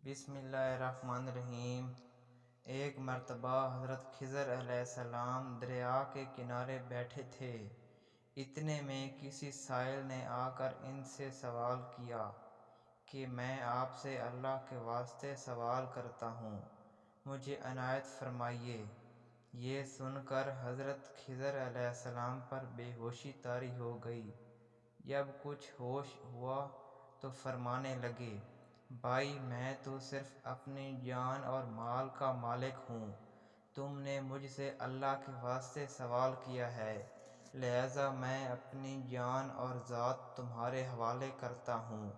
بسم اللہ الرحمن الرحیم۔ ایک مرتبہ حضرت خضر علیہ السلام دریا کے کنارے بیٹھے تھے۔ اتنے میں کسی سائل نے آ کر ان سے سوال کیا کہ میں آپ سے اللہ کے واسطے سوال کرتا ہوں، مجھے عنایت فرمائیے۔ یہ سن کر حضرت خضر علیہ السلام پر بے ہوشی طاری ہو گئی۔ جب کچھ ہوش ہوا تو فرمانے لگے، بھائی میں تو صرف اپنی جان اور مال کا مالک ہوں۔ تم نے مجھ سے اللہ کے واسطے سوال کیا ہے، لہٰذا میں اپنی جان اور ذات تمہارے حوالے کرتا ہوں۔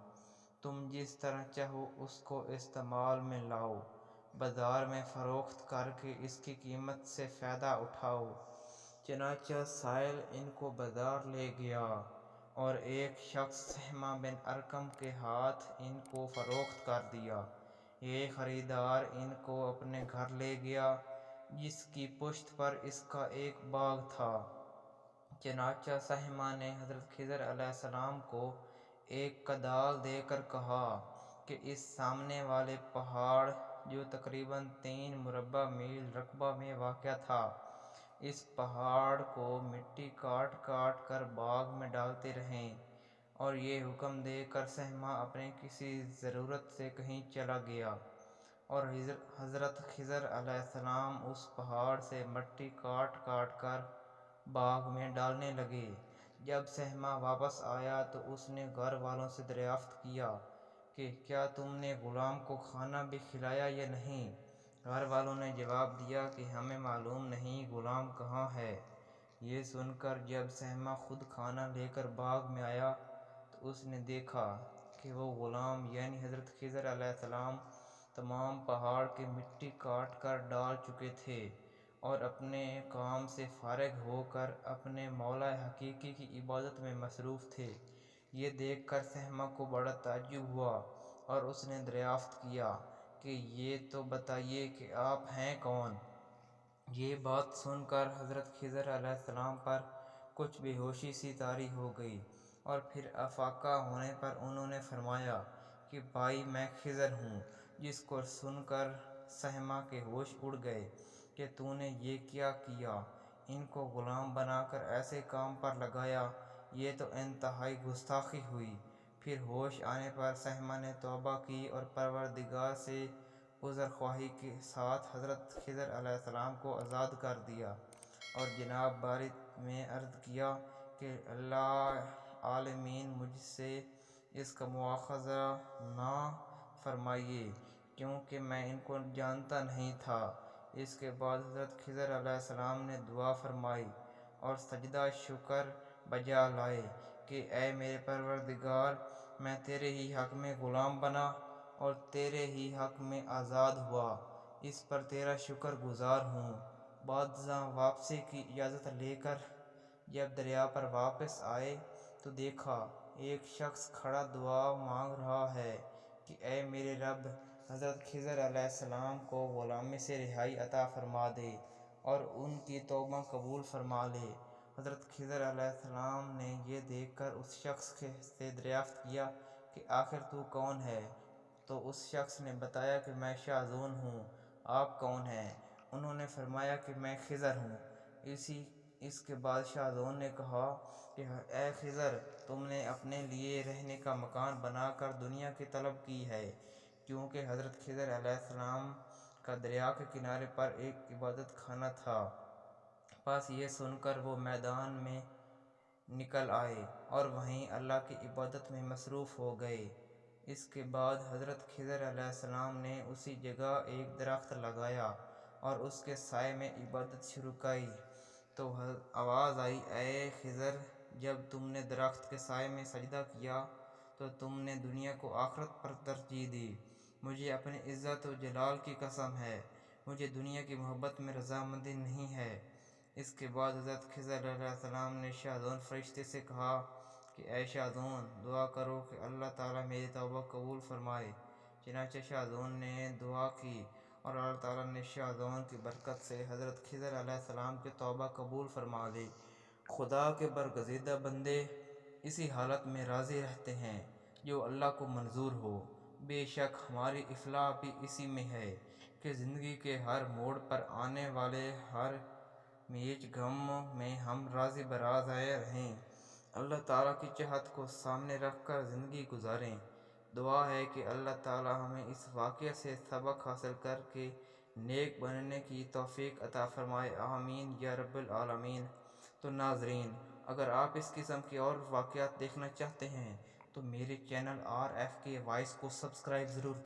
تم جس طرح چاہو اس کو استعمال میں لاؤ، بازار میں فروخت کر کے اس کی قیمت سے فائدہ اٹھاؤ۔ چنانچہ سائل ان کو بازار لے گیا اور ایک شخص سہمہ بن ارقم کے ہاتھ ان کو فروخت کر دیا۔ ایک خریدار ان کو اپنے گھر لے گیا جس کی پشت پر اس کا ایک باغ تھا۔ چنانچہ سہمہ نے حضرت خضر علیہ السلام کو ایک کدال دے کر کہا کہ اس سامنے والے پہاڑ جو تقریباً 3 مربع میل رقبہ میں واقع تھا، اس پہاڑ کو مٹی کاٹ کاٹ کر باغ میں ڈالتے رہیں۔ اور یہ حکم دے کر سہمہ اپنی کسی ضرورت سے کہیں چلا گیا اور حضرت خضر علیہ السلام اس پہاڑ سے مٹی کاٹ کاٹ کر باغ میں ڈالنے لگے۔ جب سہمہ واپس آیا تو اس نے گھر والوں سے دریافت کیا کہ کیا تم نے غلام کو کھانا بھی کھلایا یا نہیں؟ گھر والوں نے جواب دیا کہ ہمیں معلوم نہیں غلام کہاں ہے۔ یہ سن کر جب سہمہ خود کھانا لے کر باغ میں آیا تو اس نے دیکھا کہ وہ غلام یعنی حضرت خضر علیہ السلام تمام پہاڑ کی مٹی کاٹ کر ڈال چکے تھے اور اپنے کام سے فارغ ہو کر اپنے مولا حقیقی کی عبادت میں مصروف تھے۔ یہ دیکھ کر سہمہ کو بڑا تعجب ہوا اور اس نے دریافت کیا کہ یہ تو بتائیے کہ آپ ہیں کون؟ یہ بات سن کر حضرت خضر علیہ السلام پر کچھ بے ہوشی سی طاری ہو گئی اور پھر افاقہ ہونے پر انہوں نے فرمایا کہ بھائی میں خضر ہوں۔ جس کو سن کر سہمہ کے ہوش اڑ گئے کہ تو نے یہ کیا کیا، ان کو غلام بنا کر ایسے کام پر لگایا، یہ تو انتہائی گستاخی ہوئی۔ پھر ہوش آنے پر سہمہ نے توبہ کی اور پروردگار سے عذر خواہی کے ساتھ حضرت خضر علیہ السلام کو آزاد کر دیا اور جناب باری میں عرض کیا کہ الہ العالمین مجھ سے اس کا مواخذہ نہ فرمائیے کیونکہ میں ان کو جانتا نہیں تھا۔ اس کے بعد حضرت خضر علیہ السلام نے دعا فرمائی اور سجدہ شکر بجا لائے کہ اے میرے پروردگار، میں تیرے ہی حق میں غلام بنا اور تیرے ہی حق میں آزاد ہوا، اس پر تیرا شکر گزار ہوں۔ بعدازاں واپسی کی اجازت لے کر جب دریا پر واپس آئے تو دیکھا ایک شخص کھڑا دعا مانگ رہا ہے کہ اے میرے رب، حضرت خضر علیہ السلام کو غلامی سے رہائی عطا فرما دے اور ان کی توبہ قبول فرما لے۔ حضرت خضر علیہ السلام نے یہ دیکھ کر اس شخص سے دریافت کیا کہ آخر تو کون ہے؟ تو اس شخص نے بتایا کہ میں شاذون ہوں، آپ کون ہیں؟ انہوں نے فرمایا کہ میں خضر ہوں۔ اس کے بعد شاذون نے کہا کہ اے خضر، تم نے اپنے لیے رہنے کا مکان بنا کر دنیا کی طلب کی ہے، کیونکہ حضرت خضر علیہ السلام کا دریا کے کنارے پر ایک عبادت خانہ تھا۔ بس یہ سن کر وہ میدان میں نکل آئے اور وہیں اللہ کی عبادت میں مصروف ہو گئے۔ اس کے بعد حضرت خضر علیہ السلام نے اسی جگہ ایک درخت لگایا اور اس کے سائے میں عبادت شروع کی تو آواز آئی، اے خضر، جب تم نے درخت کے سائے میں سجدہ کیا تو تم نے دنیا کو آخرت پر ترجیح دی۔ مجھے اپنی عزت و جلال کی قسم ہے، مجھے دنیا کی محبت میں رضامندی نہیں ہے۔ اس کے بعد حضرت خضر علیہ السلام نے شاذون فرشتے سے کہا کہ اے شاذون، دعا کرو کہ اللہ تعالیٰ میری توبہ قبول فرمائے۔ چنانچہ شاذون نے دعا کی اور اللہ تعالیٰ نے شاذون کی برکت سے حضرت خضر علیہ السلام کی توبہ قبول فرما لی۔ خدا کے برگزیدہ بندے اسی حالت میں راضی رہتے ہیں جو اللہ کو منظور ہو۔ بے شک ہماری افلاح بھی اسی میں ہے کہ زندگی کے ہر موڑ پر آنے والے ہر میچ غم میں ہم راضی برضائے رہیں، اللہ تعالیٰ کی چاہت کو سامنے رکھ کر زندگی گزاریں۔ دعا ہے کہ اللہ تعالیٰ ہمیں اس واقعے سے سبق حاصل کر کے نیک بننے کی توفیق عطا فرمائے، آمین یا رب العالمین۔ تو ناظرین، اگر آپ اس قسم کے اور واقعات دیکھنا چاہتے ہیں تو میرے چینل RFK وائس کو سبسکرائب ضرور